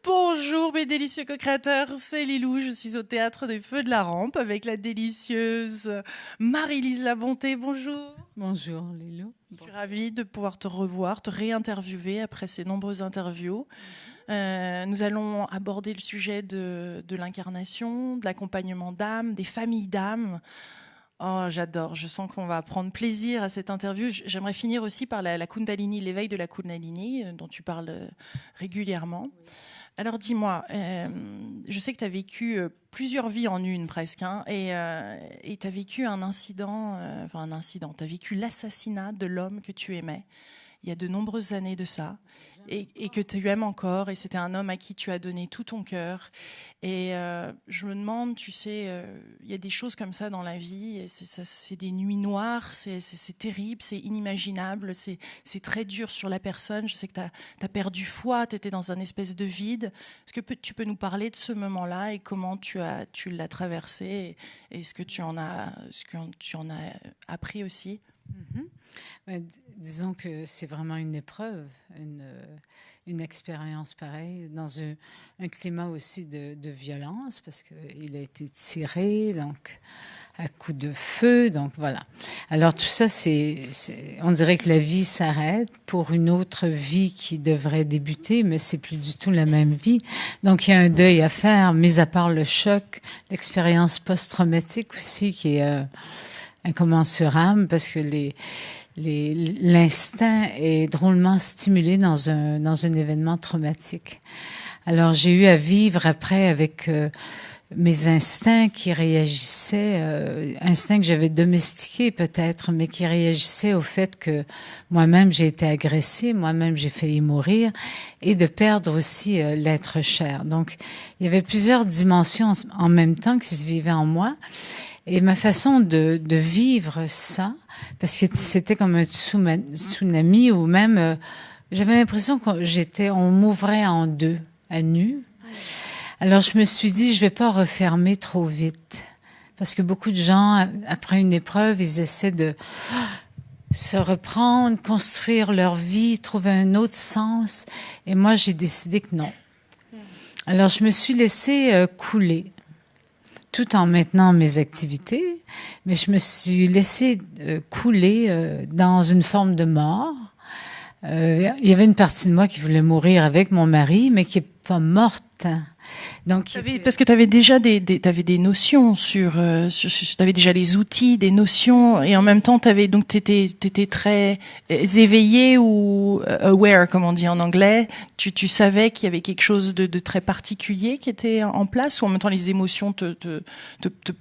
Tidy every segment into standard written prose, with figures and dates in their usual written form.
Bonjour mes délicieux co-créateurs, c'est Lilou, je suis au Théâtre des Feux de la Rampe avec la délicieuse Marie-Lise Labonté, bonjour. Bonjour Lilou. Je suis ravie de pouvoir te revoir, te réinterviewer après ces nombreuses interviews. Nous allons aborder le sujet de l'incarnation, de l'accompagnement d'âmes, des familles d'âmes. Oh, j'adore, je sens qu'on va prendre plaisir à cette interview. J'aimerais finir aussi par la Kundalini, l'éveil de la Kundalini, dont tu parles régulièrement. Alors dis-moi, je sais que tu as vécu plusieurs vies en une presque, hein, et tu as vécu un incident, tu as vécu l'assassinat de l'homme que tu aimais il y a de nombreuses années de ça, et que tu aimes encore, et c'était un homme à qui tu as donné tout ton cœur. Et je me demande, tu sais, il y a des choses comme ça dans la vie, c'est des nuits noires, c'est terrible, c'est inimaginable, c'est très dur sur la personne. Je sais que tu as perdu foi, tu étais dans un espèce de vide. Est-ce que tu peux nous parler de ce moment-là et comment tu l'as traversé, et ce que tu en as appris aussi? Disons que c'est vraiment une épreuve, une expérience pareille, dans un climat aussi de violence, parce qu'il a été tiré, donc à coups de feu, donc voilà. Alors tout ça, on dirait que la vie s'arrête pour une autre vie qui devrait débuter, mais c'est plus du tout la même vie. Donc il y a un deuil à faire, mis à part le choc, l'expérience post-traumatique aussi qui est incommensurable, parce que l'instinct est drôlement stimulé dans un événement traumatique. Alors, j'ai eu à vivre après avec mes instincts qui réagissaient, instincts que j'avais domestiqués peut-être, mais qui réagissaient au fait que moi-même j'ai été agressée, moi-même j'ai failli mourir, et de perdre aussi l'être cher. Donc, il y avait plusieurs dimensions en même temps qui se vivaient en moi. Et ma façon de vivre ça, parce que c'était comme un tsunami, ou même, j'avais l'impression on m'ouvrait en deux, à nu. Alors je me suis dit, je vais pas refermer trop vite. Parce que beaucoup de gens, après une épreuve, ils essaient de se reprendre, construire leur vie, trouver un autre sens. Et moi, j'ai décidé que non. Alors je me suis laissée couler, tout en maintenant mes activités, mais je me suis laissée couler dans une forme de mort. Il y avait une partie de moi qui voulait mourir avec mon mari, mais qui est pas morte. Donc, Parce que tu avais déjà t'avais des notions t'avais déjà les outils, des notions, et en même temps t'étais très éveillé ou aware, comme on dit en anglais. Tu savais qu'il y avait quelque chose de très particulier qui était en place, ou en même temps les émotions te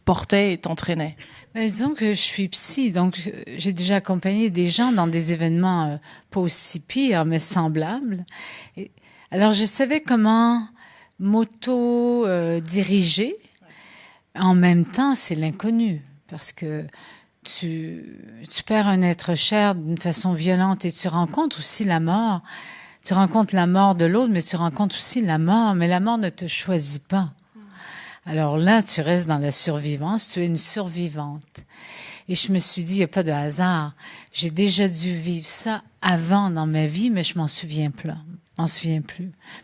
portaient et t'entraînaient? Disons que je suis psy, donc j'ai déjà accompagné des gens dans des événements pas aussi pires, mais semblables. Alors je savais comment m'auto-diriger. En même temps, c'est l'inconnu, parce que tu perds un être cher d'une façon violente, et tu rencontres aussi la mort. Tu rencontres la mort de l'autre, mais tu rencontres aussi la mort, mais la mort ne te choisit pas. Alors là, tu restes dans la survivance, tu es une survivante. Et je me suis dit, il n'y a pas de hasard. J'ai déjà dû vivre ça avant dans ma vie, mais je m'en souviens plus.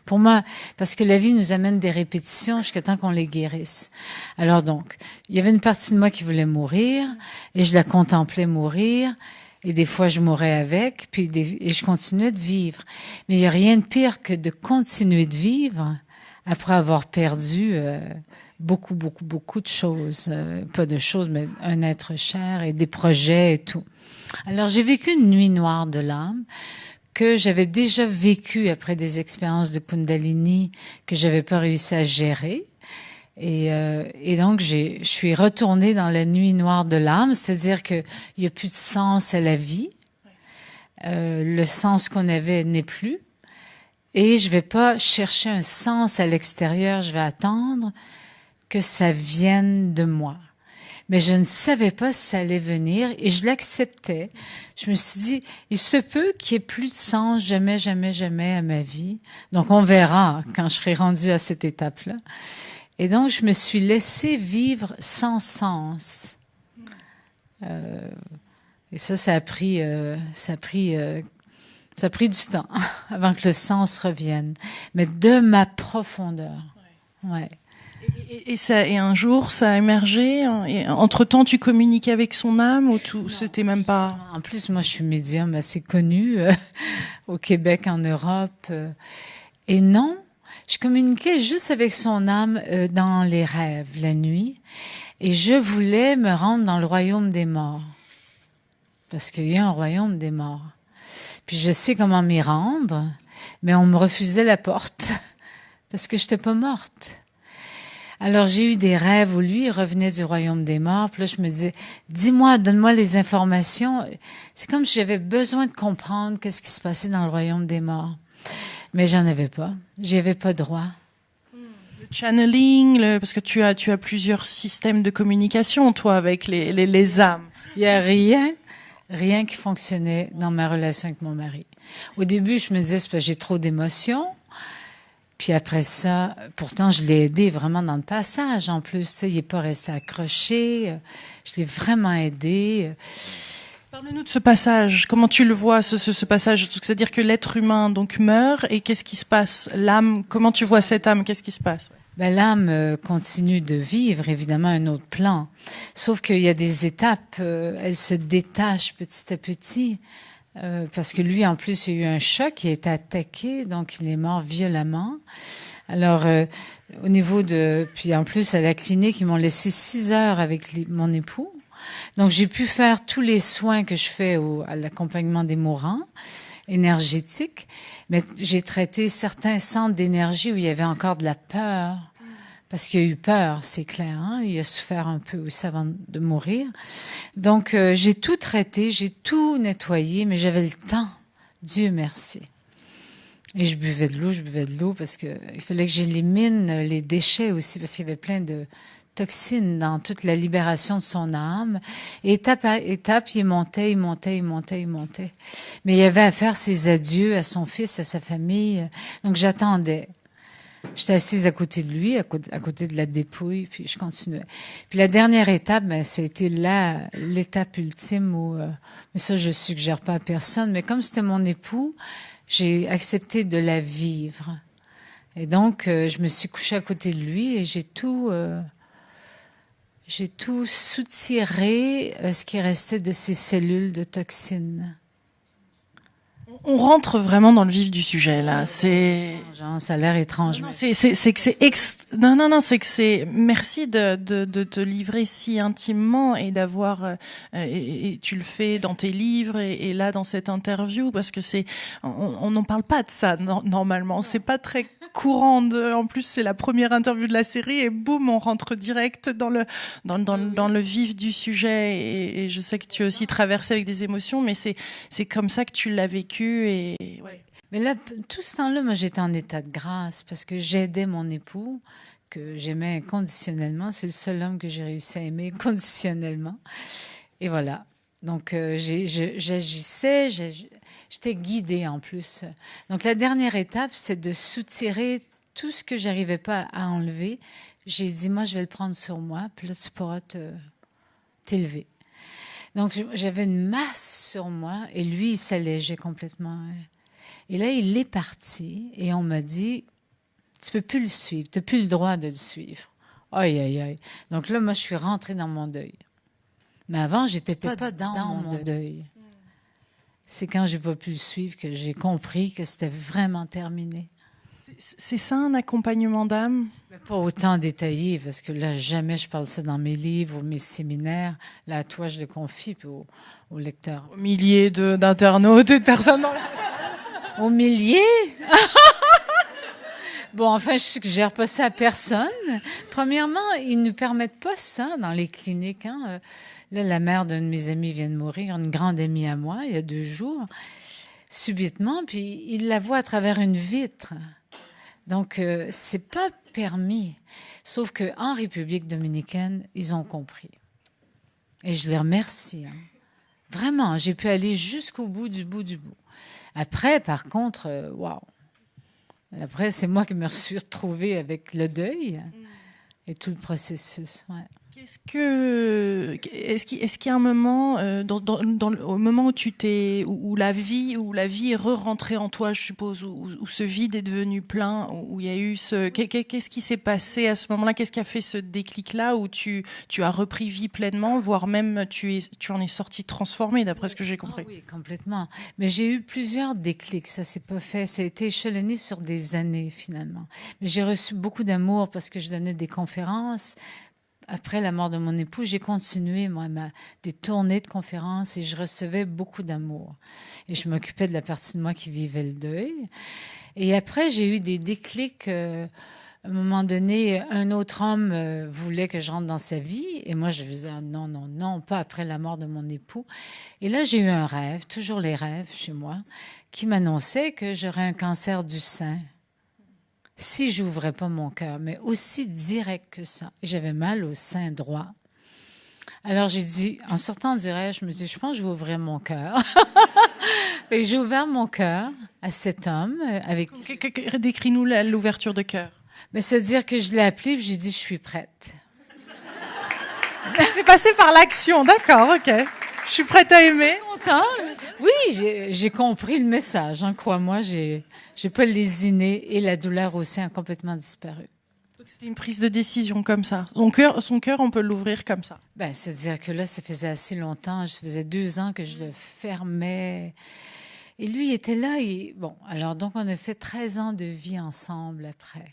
Pour moi, parce que la vie nous amène des répétitions jusqu'à temps qu'on les guérisse. Alors donc, il y avait une partie de moi qui voulait mourir, et je la contemplais mourir, et des fois je mourais avec, et je continuais de vivre. Mais il n'y a rien de pire que de continuer de vivre après avoir perdu beaucoup de choses. Pas de choses, mais un être cher et des projets et tout. Alors j'ai vécu une nuit noire de l'âme que j'avais déjà vécue après des expériences de Kundalini que j'avais pas réussi à gérer. Et donc je suis retournée dans la nuit noire de l'âme, c'est-à-dire que il y a plus de sens à la vie. Le sens qu'on avait n'est plus. Et je vais pas chercher un sens à l'extérieur, je vais attendre que ça vienne de moi. Mais je ne savais pas si ça allait venir, et je l'acceptais. Je me suis dit, il se peut qu'il n'y ait plus de sens jamais à ma vie. Donc on verra quand je serai rendue à cette étape-là. Et donc je me suis laissée vivre sans sens. Et ça a pris Ça a pris du temps avant que le sens revienne, mais de ma profondeur. Ouais. Et un jour, ça a émergé. Et entre-temps, tu communiquais avec son âme ou tout? C'était même pas. En plus, moi, je suis médium assez connue au Québec, en Europe. Et non, je communiquais juste avec son âme dans les rêves, la nuit. Et je voulais me rendre dans le royaume des morts. Parce qu'il y a un royaume des morts. Puis je sais comment m'y rendre, mais on me refusait la porte parce que j'étais pas morte. Alors j'ai eu des rêves où lui il revenait du royaume des morts. Puis là je me disais, dis-moi, donne-moi les informations. C'est comme si j'avais besoin de comprendre qu'est-ce qui se passait dans le royaume des morts. Mais j'en avais pas. J'y avais pas droit. Le channeling, parce que tu as plusieurs systèmes de communication, toi, avec les âmes. Il y a rien qui fonctionnait dans ma relation avec mon mari. Au début, je me disais, c'est parce que j'ai trop d'émotions. Puis après ça, pourtant, je l'ai aidé vraiment dans le passage. En plus, il n'est pas resté accroché. Je l'ai vraiment aidé. Parle-nous de ce passage. Comment tu le vois, ce passage? C'est-à-dire que l'être humain donc meurt et qu'est-ce qui se passe? L'âme, comment tu vois cette âme? Qu'est-ce qui se passe? Ben, l'âme continue de vivre, évidemment, un autre plan. Sauf qu'il y a des étapes. Elle se détache petit à petit. Parce que lui, en plus, il y a eu un choc, il a été attaqué, donc il est mort violemment. Alors, au niveau de... Puis en plus, à la clinique, ils m'ont laissé 6 heures avec mon époux. Donc, j'ai pu faire tous les soins que je fais à l'accompagnement des mourants, énergétiques. Mais j'ai traité certains centres d'énergie où il y avait encore de la peur. Parce qu'il y a eu peur, c'est clair. Hein? Il a souffert un peu aussi avant de mourir. Donc, j'ai tout traité, j'ai tout nettoyé, mais j'avais le temps. Dieu merci. Et je buvais de l'eau parce que il fallait que j'élimine les déchets aussi, parce qu'il y avait plein de toxines dans toute la libération de son âme. Et étape à étape, il montait. Mais il y avait à faire ses adieux à son fils, à sa famille. Donc, j'attendais. J'étais assise à côté de lui, à côté de la dépouille, puis je continuais. Puis la dernière étape, ben, c'était l'étape ultime où, mais ça, je suggère pas à personne, mais comme c'était mon époux, j'ai accepté de la vivre. Et donc, je me suis couchée à côté de lui et j'ai tout soutiré ce qui restait de ces cellules de toxines. On rentre vraiment dans le vif du sujet là. C'est ça a l'air étrange. Non, c'est que c'est merci de te livrer si intimement et d'avoir et tu le fais dans tes livres et là dans cette interview parce que on n'en parle pas de ça normalement. C'est pas très courant en plus c'est la première interview de la série et boum on rentre direct dans le vif du sujet et je sais que tu as aussi traversé avec des émotions mais c'est comme ça que tu l'as vécu et ouais. Mais là, tout ce temps-là, moi, j'étais en état de grâce parce que j'aidais mon époux, que j'aimais inconditionnellement. C'est le seul homme que j'ai réussi à aimer conditionnellement. Et voilà. Donc, j'agissais, j'étais guidée en plus. Donc, la dernière étape, c'est de soutirer tout ce que j'arrivais pas à enlever. J'ai dit, moi, je vais le prendre sur moi, puis là, tu pourras t'élever. Donc, j'avais une masse sur moi et lui, il s'allégeait complètement. Et là, il est parti et on m'a dit, tu peux plus le suivre, tu n'as plus le droit de le suivre. Aïe, aïe, aïe. Donc là, moi, je suis rentrée dans mon deuil. Mais avant, j'étais pas dans mon deuil. C'est quand j'ai pas pu le suivre que j'ai compris que c'était vraiment terminé. C'est ça un accompagnement d'âme? Pas autant détaillé, parce que là, jamais je parle ça dans mes livres ou mes séminaires. Là, à toi, je le confie, puis aux lecteurs. Aux milliers d'internautes et de personnes dans la... Aux milliers? Bon, enfin, je suggère pas ça à personne. Premièrement, ils ne permettent pas ça dans les cliniques. Hein. Là, la mère d'un de mes amis vient de mourir, une grande amie à moi, il y a 2 jours, subitement, puis il la voit à travers une vitre. Donc, c'est pas permis. Sauf qu'en République dominicaine, ils ont compris. Et je les remercie. Hein. Vraiment, j'ai pu aller jusqu'au bout du bout du bout. Après, par contre, waouh. Après, c'est moi qui me suis retrouvée avec le deuil et tout le processus. Ouais. Est-ce qu'il y a un moment, au moment où la vie est re-rentrée en toi, je suppose, où ce vide est devenu plein, où il y a eu qu'est-ce qui s'est passé à ce moment-là? Qu'est-ce qui a fait ce déclic-là où tu as repris vie pleinement, voire même tu en es sorti transformé, d'après ce que j'ai compris? Ah oui, complètement. Mais j'ai eu plusieurs déclics. Ça s'est pas fait. Ça a été échelonné sur des années, finalement. Mais j'ai reçu beaucoup d'amour parce que je donnais des conférences. Après la mort de mon époux, j'ai continué, moi, des tournées de conférences et je recevais beaucoup d'amour. Et je m'occupais de la partie de moi qui vivait le deuil. Et après, j'ai eu des déclics. À un moment donné, un autre homme voulait que je rentre dans sa vie. Et moi, je disais non, non, non, pas après la mort de mon époux. Et là, j'ai eu un rêve, toujours les rêves chez moi, qui m'annonçait que j'aurais un cancer du sein si j'ouvrais pas mon cœur, mais aussi direct que ça. Et j'avais mal au sein droit. Alors j'ai dit, en sortant du rêve, je me dis, je pense que je vais ouvrir mon cœur. Et j'ai ouvert mon cœur à cet homme avec. Décris-nous l'ouverture de cœur. Mais c'est-à-dire que je l'ai appelé, et j'ai dit, je suis prête. C'est passé par l'action, d'accord, ok. Je suis prête à aimer. Oui, j'ai compris le message, hein, crois-moi, j'ai pas lésiné et la douleur aussi a complètement disparu. Donc c'était une prise de décision comme ça. Son cœur, on peut l'ouvrir comme ça. Ben, c'est-à-dire que là, ça faisait assez longtemps, ça faisait 2 ans que je le fermais. Et lui, il était là. Bon, alors donc on a fait 13 ans de vie ensemble après.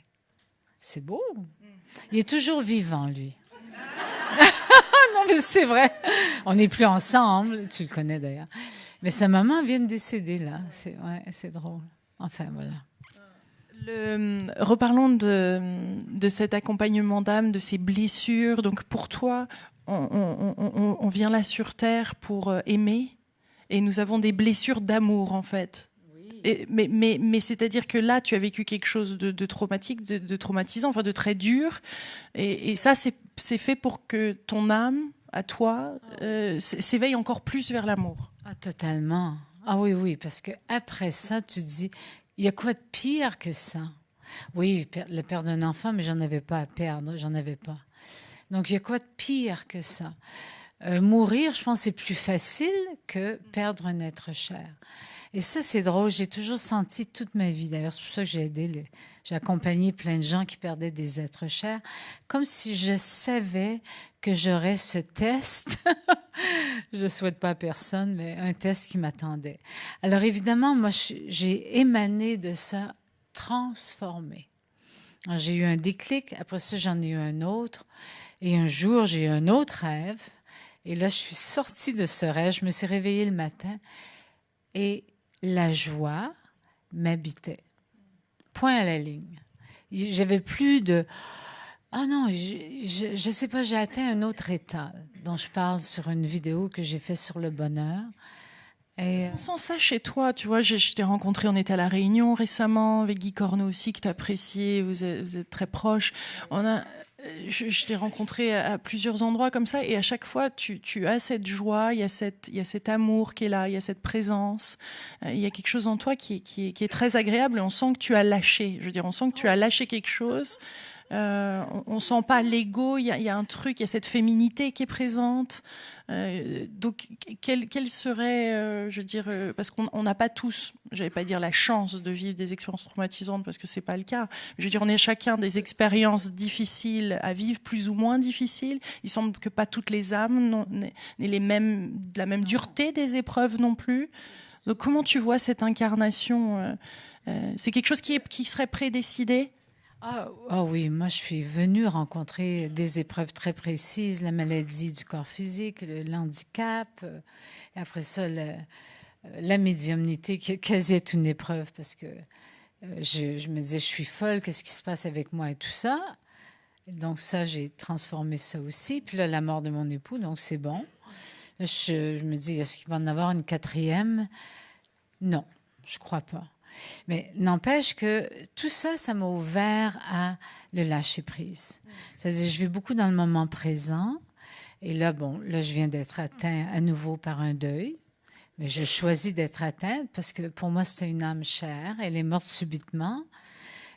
C'est beau. Il est toujours vivant, lui. Non, mais c'est vrai. On n'est plus ensemble. Tu le connais d'ailleurs. Mais sa maman vient de décéder, là. C'est drôle. Enfin, voilà. Reparlons de cet accompagnement d'âme, de ces blessures. Donc pour toi, on vient là sur Terre pour aimer et nous avons des blessures d'amour, en fait. Oui. Mais c'est-à-dire que là, tu as vécu quelque chose de traumatique, de traumatisant, enfin de très dur. Et ça, c'est fait pour que ton âme, à toi, s'éveille encore plus vers l'amour. Ah, totalement. Ah oui, oui, parce que après ça, tu dis, il y a quoi de pire que ça? Oui, le perdre d'un enfant, mais j'en avais pas à perdre, j'en avais pas. Donc, il y a quoi de pire que ça? Mourir, je pense, c'est plus facile que perdre un être cher. Et ça, c'est drôle. J'ai toujours senti toute ma vie. D'ailleurs, c'est pour ça que j'ai accompagné plein de gens qui perdaient des êtres chers, comme si je savais que j'aurais ce test. Je ne souhaite pas à personne, mais un test qui m'attendait. Alors, évidemment, moi, j'ai émané de ça transformé. J'ai eu un déclic. Après ça, j'en ai eu un autre. Et un jour, j'ai eu un autre rêve. Et là, je suis sortie de ce rêve. Je me suis réveillée le matin. Et la joie m'habitait. Point à la ligne. J'avais plus de... Ah non, je sais pas, j'ai atteint un autre état dont je parle sur une vidéo que j'ai faite sur le bonheur. Et on sent ça chez toi, tu vois, je t'ai rencontré, on était à La Réunion récemment, avec Guy Corneau aussi, que tu apprécié, vous êtes très proches. Je t'ai rencontré à plusieurs endroits comme ça, et à chaque fois, tu as cette joie, il y a cet amour qui est là, il y a cette présence, il y a quelque chose en toi qui est très agréable, et on sent que tu as lâché, je veux dire, on sent que tu as lâché quelque chose. On sent pas l'ego, il y a un truc, il y a cette féminité qui est présente. Donc, quelle serait, je veux dire, parce qu'on n'a pas tous, j'allais pas dire la chance de vivre des expériences traumatisantes, parce que c'est pas le cas. Je veux dire, on est chacun des expériences difficiles à vivre, plus ou moins difficiles. Il semble que pas toutes les âmes n'aient de la même dureté des épreuves non plus. Donc, comment tu vois cette incarnation? C'est quelque chose qui serait prédécidé? Ah oui, moi je suis venue rencontrer des épreuves très précises, la maladie du corps physique, l'handicap, et après ça la médiumnité qui quasi est une épreuve parce que je me disais je suis folle, qu'est-ce qui se passe avec moi et tout ça. Et donc ça, j'ai transformé ça aussi. Puis là, la mort de mon époux, donc c'est bon. Là, je me dis, est-ce qu'il va en avoir une quatrième? Non, je crois pas. Mais n'empêche que tout ça, ça m'a ouvert à le lâcher-prise. C'est-à-dire, je vis beaucoup dans le moment présent. Et là, bon, là, je viens d'être atteinte à nouveau par un deuil. Mais je choisis d'être atteinte parce que pour moi, c'était une âme chère. Elle est morte subitement.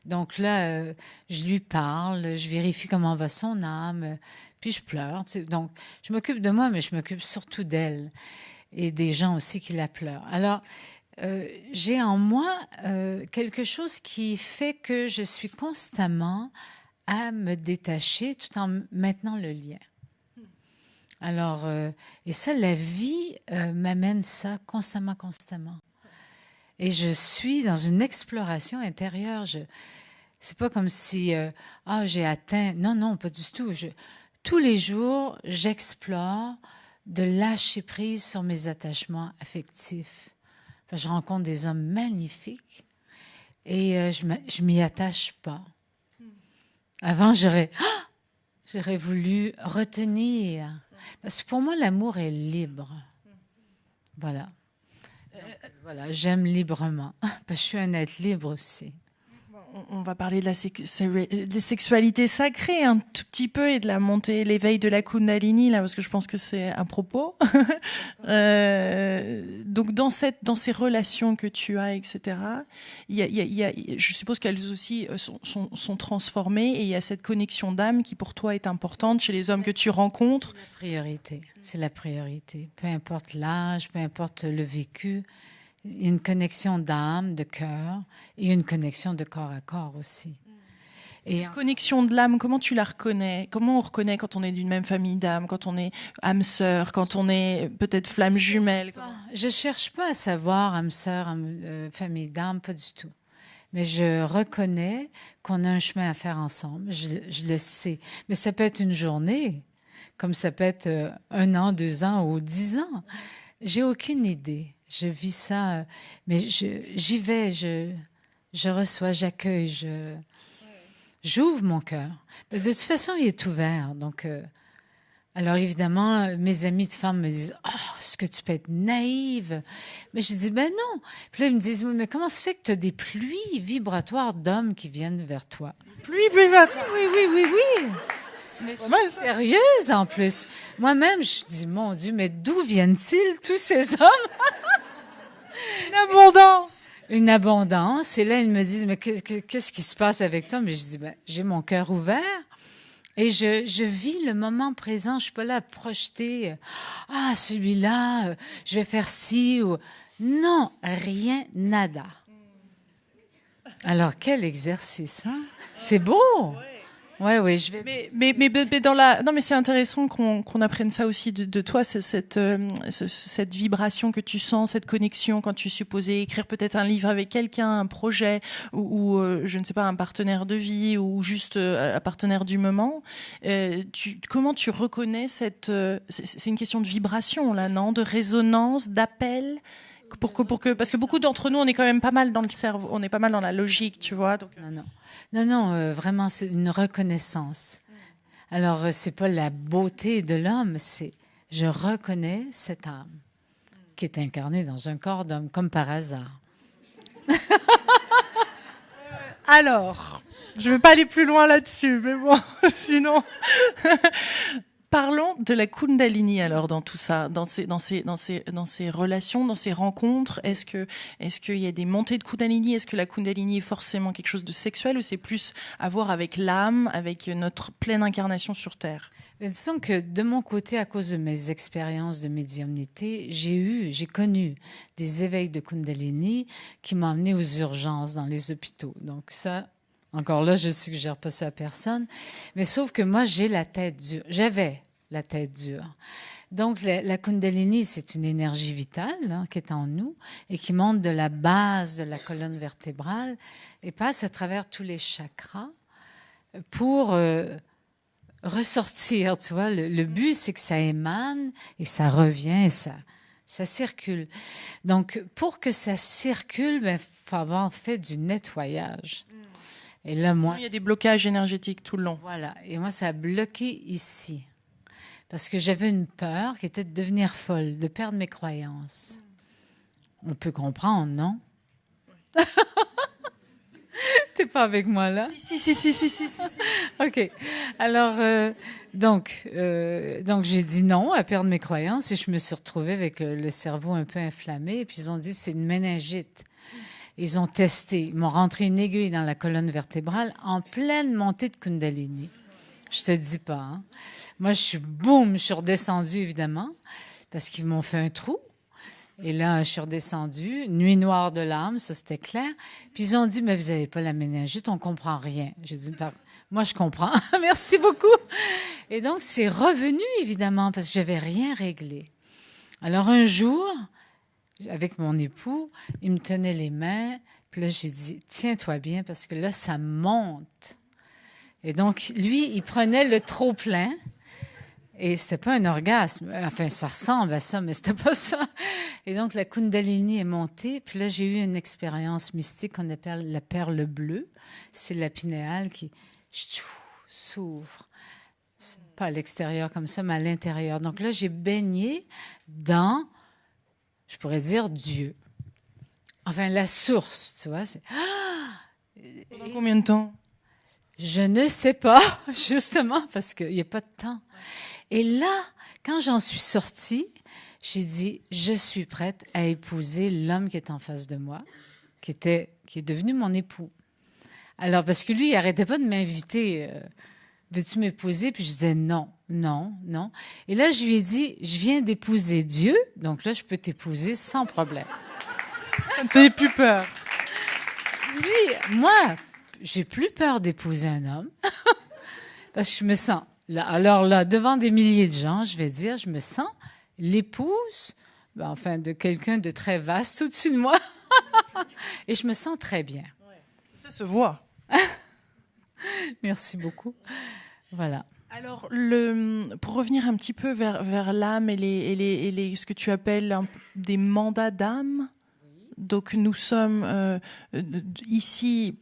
Donc là, je lui parle, je vérifie comment va son âme. Puis je pleure. Donc, je m'occupe de moi, mais je m'occupe surtout d'elle et des gens aussi qui la pleurent. Alors, j'ai en moi quelque chose qui fait que je suis constamment à me détacher tout en maintenant le lien. Alors, et ça, la vie m'amène ça constamment, constamment. Et je suis dans une exploration intérieure. C'est pas comme si, j'ai atteint. Non, non, pas du tout. Tous les jours, j'explore de lâcher prise sur mes attachements affectifs. Enfin, je rencontre des hommes magnifiques et je m'y attache pas. Avant, j'aurais voulu retenir. Parce que pour moi, l'amour est libre. Voilà. Voilà, j'aime librement. Parce que je suis un être libre aussi. On va parler de la sexualité sacrée un tout petit peu et de la montée, l'éveil de la Kundalini, là, parce que je pense que c'est à propos. Donc, dans ces relations que tu as, etc., je suppose qu'elles aussi sont transformées et il y a cette connexion d'âme qui, pour toi, est importante chez les hommes que tu rencontres. C'est la priorité. C'est la priorité. Peu importe l'âge, peu importe le vécu. Il y a une connexion d'âme, de cœur, et une connexion de corps à corps aussi. Et connexion de l'âme, comment tu la reconnais? Comment on reconnaît quand on est d'une même famille d'âme, quand on est âme sœur, quand on est peut-être flamme jumelle? Je cherche pas à savoir âme sœur, famille d'âme, pas du tout. Mais je reconnais qu'on a un chemin à faire ensemble. Je le sais. Mais ça peut être une journée, comme ça peut être 1 an, 2 ans ou 10 ans. J'ai aucune idée. Je vis ça, mais j'y vais, je reçois, j'accueille, j'ouvre mon cœur. De toute façon, il est ouvert. Donc, alors évidemment, mes amis de femmes me disent « Oh, est-ce que tu peux être naïve? » Mais je dis « Ben non. » Puis là, ils me disent « Mais comment se fait que tu as des pluies vibratoires d'hommes qui viennent vers toi? » Pluie vibratoire? Oui, oui, oui, oui. Mais je suis sérieuse en plus. Moi-même, je dis « Mon Dieu, mais d'où viennent-ils tous ces hommes? » Une abondance. Une abondance. Et là, ils me disent, mais qu'est-ce qui se passe avec toi? Mais je dis, j'ai mon cœur ouvert et je vis le moment présent. Je suis pas là à projeter, celui-là, je vais faire ci ou... Non, rien, nada. Alors, quel exercice, hein? C'est beau! Oui, je vais. Mais dans la, non, mais c'est intéressant qu'on apprenne ça aussi de toi, cette vibration que tu sens, cette connexion quand tu es supposé écrire peut-être un livre avec quelqu'un, un projet ou je ne sais pas, un partenaire de vie ou juste un partenaire du moment. Comment tu reconnais c'est une question de vibration là, non, de résonance, d'appel. Parce que beaucoup d'entre nous, on est quand même pas mal dans le cerveau, on est pas mal dans la logique, tu vois. Donc... Non, vraiment, c'est une reconnaissance. Alors, c'est pas la beauté de l'homme, c'est je reconnais cette âme qui est incarnée dans un corps d'homme, comme par hasard. Alors, je ne vais pas aller plus loin là-dessus, mais bon, sinon... Parlons de la Kundalini alors dans tout ça, dans ces relations, dans ces rencontres. Est-ce qu'il y a des montées de Kundalini? Est-ce que la Kundalini est forcément quelque chose de sexuel ou c'est plus à voir avec l'âme, avec notre pleine incarnation sur Terre? Disons que de mon côté, à cause de mes expériences de médiumnité, j'ai connu des éveils de Kundalini qui m'ont amené aux urgences dans les hôpitaux. Donc ça, encore là, je suggère pas ça à personne. Mais sauf que moi, j'ai la tête dure. J'avais la tête dure. Donc, la Kundalini, c'est une énergie vitale qui est en nous et qui monte de la base de la colonne vertébrale et passe à travers tous les chakras pour ressortir, tu vois. Le but, c'est que ça émane et ça revient et ça circule. Donc, pour que ça circule, il faut avoir fait du nettoyage. Et là, il y a des blocages énergétiques tout le long. Voilà. Et moi, ça a bloqué ici. Parce que j'avais une peur qui était de devenir folle, de perdre mes croyances. On peut comprendre, non? T'es pas avec moi, là? Si. OK. Alors, donc j'ai dit non à perdre mes croyances et je me suis retrouvée avec le cerveau un peu inflammé. Et puis, ils ont dit, c'est une méningite. Ils ont testé. Ils m'ont rentré une aiguille dans la colonne vertébrale en pleine montée de Kundalini. Je te dis pas. Hein. Moi, je suis redescendue, évidemment, parce qu'ils m'ont fait un trou. Et là, je suis redescendue. Nuit noire de l'âme, ça, c'était clair. Puis ils ont dit, mais vous n'avez pas la méningite, on comprend rien. J'ai dit, moi, je comprends. Merci beaucoup. Et donc, c'est revenu, évidemment, parce que j'avais rien réglé. Alors, un jour, avec mon époux, il me tenait les mains. Puis là, j'ai dit, tiens-toi bien, parce que là, ça monte. Et donc, lui, il prenait le trop-plein. Et c'était pas un orgasme. Enfin, ça ressemble à ça, mais c'était pas ça. Et donc, la Kundalini est montée. Puis là, j'ai eu une expérience mystique qu'on appelle la perle bleue. C'est la pinéale qui s'ouvre. Pas à l'extérieur comme ça, mais à l'intérieur. Donc là, j'ai baigné dans, je pourrais dire, Dieu. Enfin, la source, tu vois. Pendant combien de temps? Je ne sais pas, justement, parce qu'il n'y a pas de temps. Et là, quand j'en suis sortie, j'ai dit, je suis prête à épouser l'homme qui est en face de moi, qui est devenu mon époux. Alors, parce que lui, il arrêtait pas de m'inviter, veux-tu m'épouser? Puis je disais non, non, non. Et là, je lui ai dit, je viens d'épouser Dieu, donc là, je peux t'épouser sans problème. Ça ne fait plus peur. Lui, moi, j'ai plus peur d'épouser un homme, parce que je me sens... Là, alors là, devant des milliers de gens, je vais dire, je me sens l'épouse, de quelqu'un de très vaste au-dessus de moi. Et je me sens très bien. Ouais. Ça se voit. Merci beaucoup. Voilà. Alors, pour revenir un petit peu vers l'âme et ce que tu appelles des mandats d'âme, donc nous sommes ici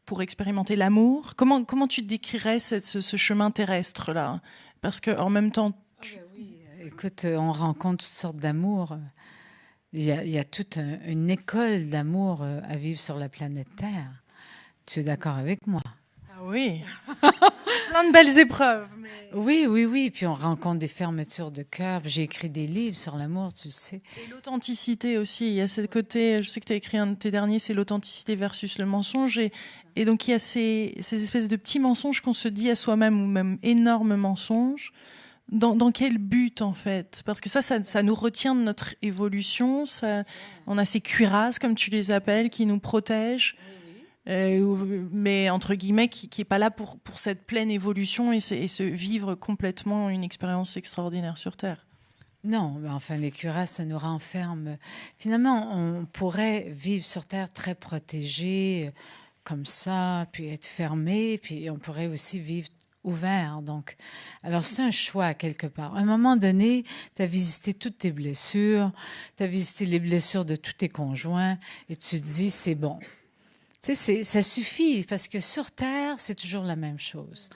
pour expérimenter l'amour. Comment tu décrirais ce chemin terrestre-là? Parce qu'en même temps... Oui, écoute, on rencontre toutes sortes d'amour. Il y a toute une école d'amour à vivre sur la planète Terre. Tu es d'accord avec moi? Ah oui. Plein de belles épreuves. Mais... Oui. Puis on rencontre des fermetures de cœur. J'ai écrit des livres sur l'amour, tu sais. Et l'authenticité aussi. Il y a ce côté, je sais que tu as écrit un de tes derniers, c'est l'authenticité versus le mensonge. Et donc il y a ces espèces de petits mensonges qu'on se dit à soi-même, ou même énormes mensonges. Dans quel but, en fait? Parce que ça nous retient de notre évolution. On a ces cuirasses, comme tu les appelles, qui nous protègent. Mais entre guillemets, qui n'est pas là pour cette pleine évolution et se vivre complètement une expérience extraordinaire sur Terre. Non, les cuirasses, ça nous renferme. Finalement, on pourrait vivre sur Terre très protégé, comme ça, puis être fermé, puis on pourrait aussi vivre ouvert. Donc, alors c'est un choix quelque part. À un moment donné, tu as visité toutes tes blessures, tu as visité les blessures de tous tes conjoints, et tu te dis, c'est bon. Tu sais, ça suffit, parce que sur Terre, c'est toujours la même chose.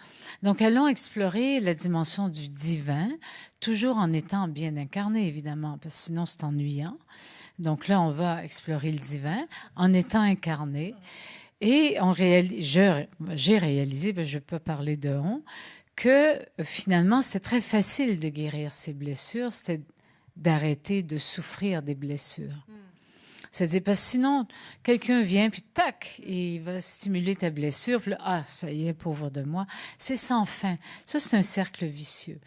Donc, allons explorer la dimension du divin, toujours en étant bien incarné, évidemment, parce que sinon, c'est ennuyant. Donc là, on va explorer le divin en étant incarné. Et j'ai réalisé, je peux parler de on, que finalement, c'était très facile de guérir ces blessures, c'était d'arrêter de souffrir des blessures. C'est-à-dire, parce que sinon, quelqu'un vient, puis tac, il va stimuler ta blessure, puis là, ça y est, pauvre de moi. C'est sans fin. Ça, c'est un cercle vicieux.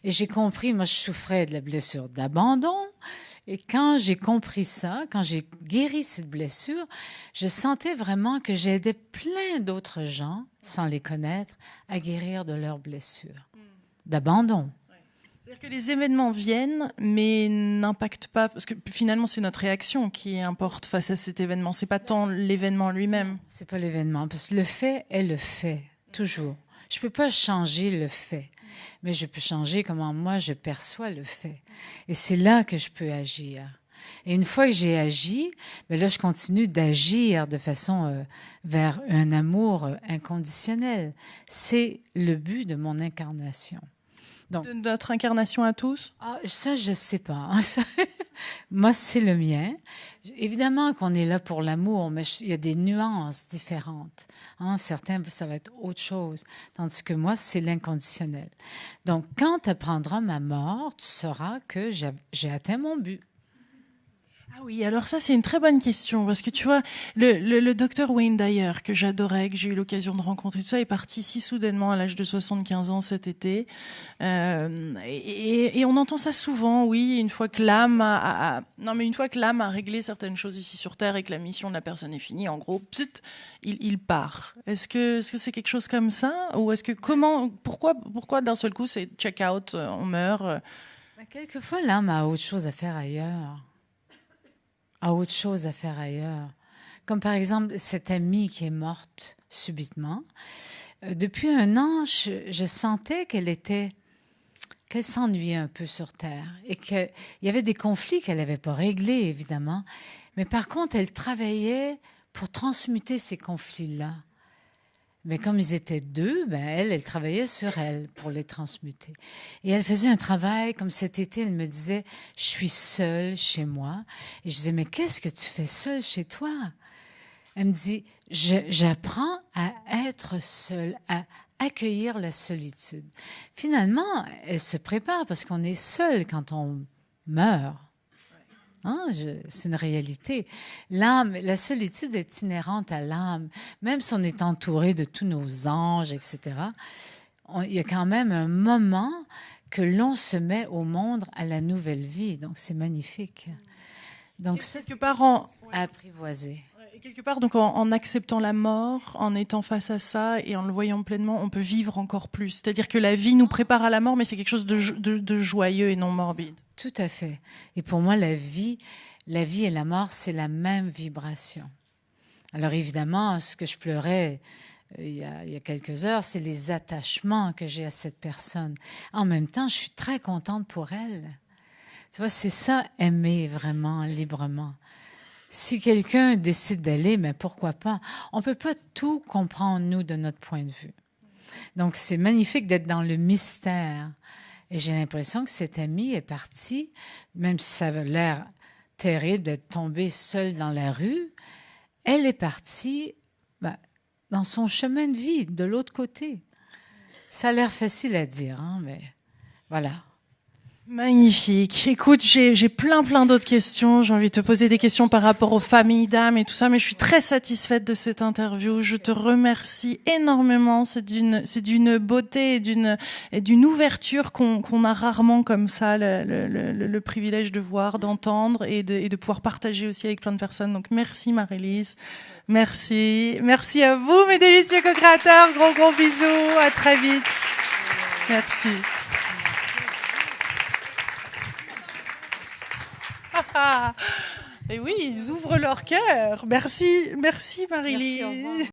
Et j'ai compris, moi, je souffrais de la blessure d'abandon. Et quand j'ai compris ça, quand j'ai guéri cette blessure, je sentais vraiment que j'aidais plein d'autres gens, sans les connaître, à guérir de leurs blessures d'abandon. C'est-à-dire que les événements viennent, mais n'impactent pas, parce que finalement c'est notre réaction qui importe face à cet événement. C'est pas tant l'événement lui-même. C'est pas l'événement, parce que le fait est le fait, toujours. Je peux pas changer le fait, mais je peux changer comment moi je perçois le fait. Et c'est là que je peux agir. Et une fois que j'ai agi, là je continue d'agir de façon vers un amour inconditionnel. C'est le but de mon incarnation. Donc, de notre incarnation à tous? Ça, je sais pas. Moi, c'est le mien. Évidemment qu'on est là pour l'amour, mais il y a des nuances différentes. Certains, ça va être autre chose. Tandis que moi, c'est l'inconditionnel. Donc, quand tu apprendras ma mort, tu sauras que j'ai atteint mon but. Ah Ah oui, alors ça c'est une très bonne question parce que tu vois, le docteur Wayne Dyer que j'adorais, que j'ai eu l'occasion de rencontrer, tout ça, est parti si soudainement à l'âge de 75 ans cet été. Et on entend ça souvent, oui, une fois que l'âme non mais une fois que l'âme a réglé certaines choses ici sur Terre et que la mission de la personne est finie, en gros, psut, il part. Est-ce que c'est quelque chose comme ça ou est-ce que pourquoi d'un seul coup c'est check out, on meurt? Quelquefois, l'âme a autre chose à faire ailleurs. A autre chose à faire ailleurs. Comme par exemple cette amie qui est morte subitement. Depuis un an, je sentais qu'elle s'ennuyait un peu sur Terre et qu'il y avait des conflits qu'elle n'avait pas réglés, évidemment. Mais par contre, elle travaillait pour transmuter ces conflits-là. Mais comme ils étaient deux, elle travaillait sur elle pour les transmuter. Et elle faisait un travail, comme cet été, elle me disait, je suis seule chez moi. Et je disais, mais qu'est-ce que tu fais seule chez toi? Elle me dit, j'apprends à être seule, à accueillir la solitude. Finalement, elle se prépare parce qu'on est seul quand on meurt. Hein, c'est une réalité. L'âme, la solitude est inhérente à l'âme. Même si on est entouré de tous nos anges, etc., il y a quand même un moment que l'on se met au monde à la nouvelle vie. Donc, c'est magnifique. Donc, ça, c'est à apprivoiser. Quelque part, donc en acceptant la mort, en étant face à ça et en le voyant pleinement, on peut vivre encore plus. C'est-à-dire que la vie nous prépare à la mort, mais c'est quelque chose de joyeux et non morbide. Tout à fait. Et pour moi, la vie et la mort, c'est la même vibration. Alors évidemment, ce que je pleurais il y a quelques heures, c'est les attachements que j'ai à cette personne. En même temps, je suis très contente pour elle. Tu vois, c'est ça, aimer vraiment, librement. Si quelqu'un décide d'aller, mais pourquoi pas? On peut pas tout comprendre, nous, de notre point de vue. Donc, c'est magnifique d'être dans le mystère. Et j'ai l'impression que cette amie est partie, même si ça a l'air terrible d'être tombée seule dans la rue, elle est partie dans son chemin de vie, de l'autre côté. Ça a l'air facile à dire, hein, mais voilà. Magnifique. Écoute, j'ai plein d'autres questions. J'ai envie de te poser des questions par rapport aux familles d'âmes et tout ça, mais je suis très satisfaite de cette interview. Je te remercie énormément. C'est d'une beauté et d'une ouverture qu'on a rarement comme ça le privilège de voir, d'entendre et de pouvoir partager aussi avec plein de personnes. Donc merci Marie-Lise. Merci. Merci à vous mes délicieux co-créateurs. Gros bisous. À très vite. Merci. Et oui, ils ouvrent leur cœur. Merci Marie-Lise.